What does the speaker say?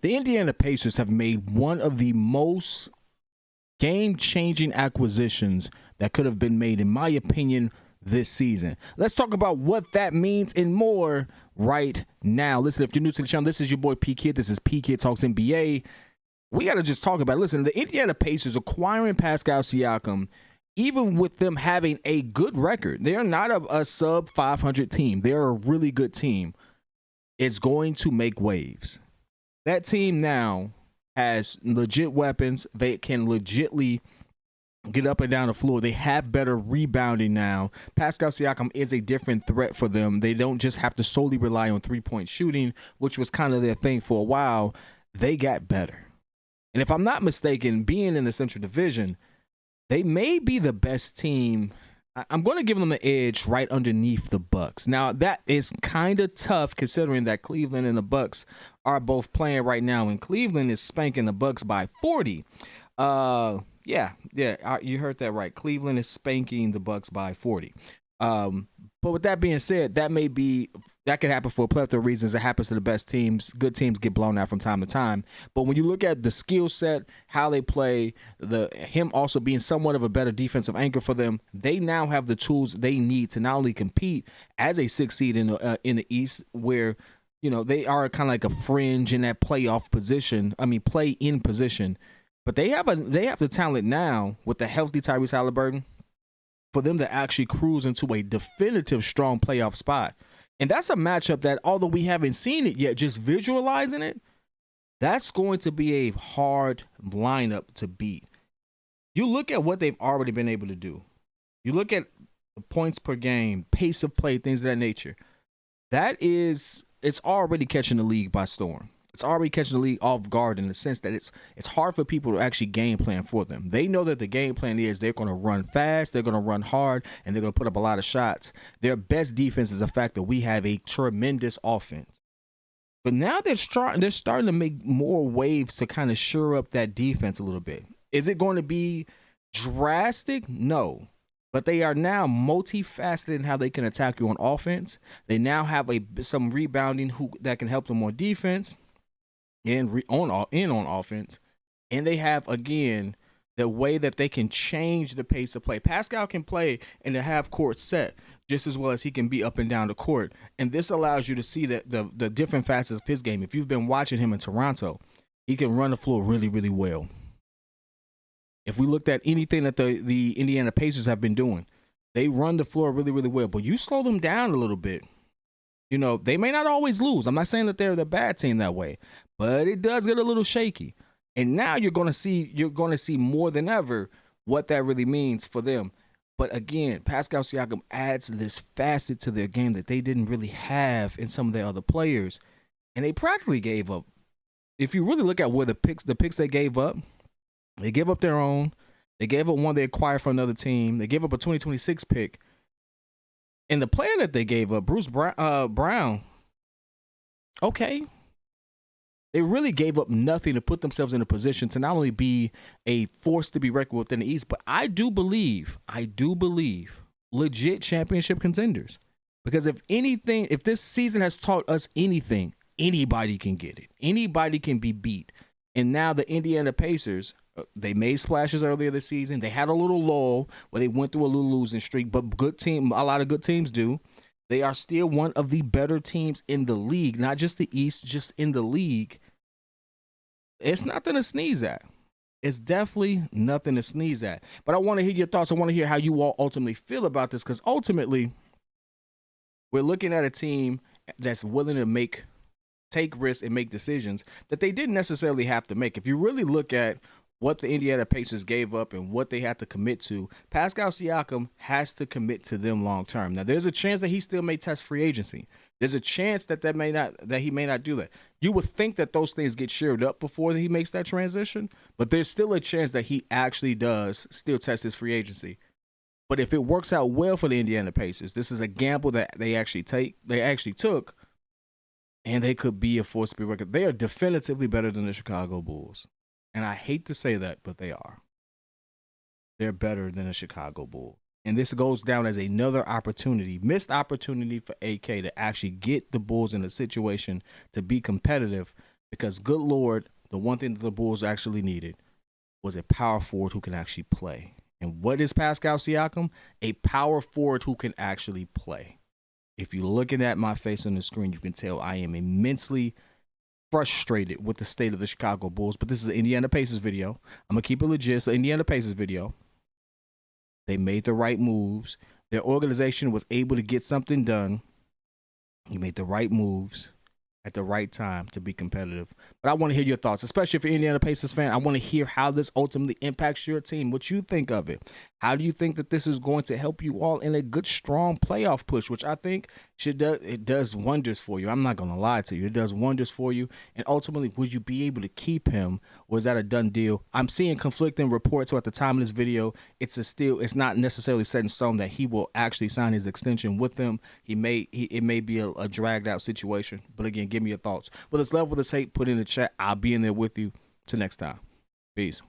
The Indiana Pacers have made one of the most game-changing acquisitions that could have been made, in my opinion, this season. Let's talk about what that means and more right now. Listen, if you're new to the channel, this is your boy P.kidd. This is P.kidd Talks NBA. We got to just talk about it. Listen, the Indiana Pacers acquiring Pascal Siakam, even with them having a good record, they're not a sub 500 team. They're a really good team. It's going to make waves. That team now has legit weapons. They can legitly get up and down the floor. They have better rebounding now. Pascal Siakam is a different threat for them. They don't just have to solely rely on three-point shooting, which was kind of their thing for a while. They got better. And if I'm not mistaken, being in the Central Division, they may be the best team. I'm going to give them an edge right underneath the Bucks. Now, that is kind of tough considering that Cleveland and the Bucks are both playing right now, and Cleveland is spanking the Bucks by 40. Yeah, you heard that right. Cleveland is spanking the Bucks by 40. But with that being said, that could happen for a plethora of reasons. It happens to the best teams. Good teams get blown out from time to time. But when you look at the skill set, how they play, him also being somewhat of a better defensive anchor for them, they now have the tools they need to not only compete as a 6th seed in the East, where they are kind of like a fringe in that playoff position. I mean, play-in position. But they have the talent now with the healthy Tyrese Halliburton for them to actually cruise into a definitive strong playoff spot. And that's a matchup that, although we haven't seen it yet, just visualizing it, that's going to be a hard lineup to beat. You look at what they've already been able to do. You look at the points per game, pace of play, things of that nature. It's already catching the league by storm. It's already catching the league off guard in the sense that it's hard for people to actually game plan for them. They know that the game plan is they're going to run fast, they're going to run hard, and they're going to put up a lot of shots. Their best defense is the fact that we have a tremendous offense. But now they're starting to make more waves to kind of shore up that defense a little bit. Is it going to be drastic? No. But they are now multifaceted in how they can attack you on offense. They now have some rebounding that can help them on defense. And on offense, and they have, again, the way that they can change the pace of play. Pascal can play in the half-court set just as well as he can be up and down the court, and this allows you to see the different facets of his game. If you've been watching him in Toronto, he can run the floor really, really well. If we looked at anything that the Indiana Pacers have been doing, they run the floor really, really well, but you slow them down a little bit. They may not always lose. I'm not saying that they're the bad team that way, but it does get a little shaky. And now you're going to see more than ever what that really means for them. But again, Pascal Siakam adds this facet to their game that they didn't really have in some of their other players, and they practically gave up. If you really look at where the picks they gave up their own. They gave up one they acquired from another team. They gave up a 2026 pick. And the player that they gave up, Bruce Brown, okay. They really gave up nothing to put themselves in a position to not only be a force to be reckoned with in the East, but I do believe, legit championship contenders. Because if this season has taught us anything, anybody can get it. Anybody can be beat. And now the Indiana Pacers, they made splashes earlier this season. They had a little lull where they went through a little losing streak, but a lot of good teams do. They are still one of the better teams in the league, not just the East, just in the league. It's nothing to sneeze at. It's definitely nothing to sneeze at. But I want to hear your thoughts. I want to hear how you all ultimately feel about this, because ultimately we're looking at a team that's willing to take risks and make decisions that they didn't necessarily have to make. If you really look at what the Indiana Pacers gave up and what they had to commit to, Pascal Siakam has to commit to them long term. Now, there's a chance that he still may test free agency. There's a chance that he may not do that. You would think that those things get sheared up before he makes that transition, but there's still a chance that he actually does still test his free agency. But if it works out well for the Indiana Pacers, this is a gamble that they actually took, and they could be a force to be reckoned. They are definitively better than the Chicago Bulls. And I hate to say that, but they are. They're better than the Chicago Bulls. And this goes down as another missed opportunity for AK to actually get the Bulls in a situation to be competitive. Because good Lord, the one thing that the Bulls actually needed was a power forward who can actually play. And what is Pascal Siakam? A power forward who can actually play. If you're looking at my face on the screen, you can tell I am immensely frustrated with the state of the Chicago Bulls. But this is an Indiana Pacers video. I'm going to keep it legit. It's an Indiana Pacers video. They made the right moves. Their organization was able to get something done. You made the right moves at the right time to be competitive. But I want to hear your thoughts, especially if you're an Indiana Pacers fan. I want to hear how this ultimately impacts your team, what you think of it. How do you think that this is going to help you all in a good, strong playoff push, which I think it does wonders for you. I'm not going to lie to you. It does wonders for you. And ultimately, would you be able to keep him, or is that a done deal? I'm seeing conflicting reports. So at the time of this video, it's not necessarily set in stone that he will actually sign his extension with them. It may be a dragged out situation. But again, give me your thoughts. Well, let's level this hate. Put in the chat. I'll be in there with you. Till next time. Peace.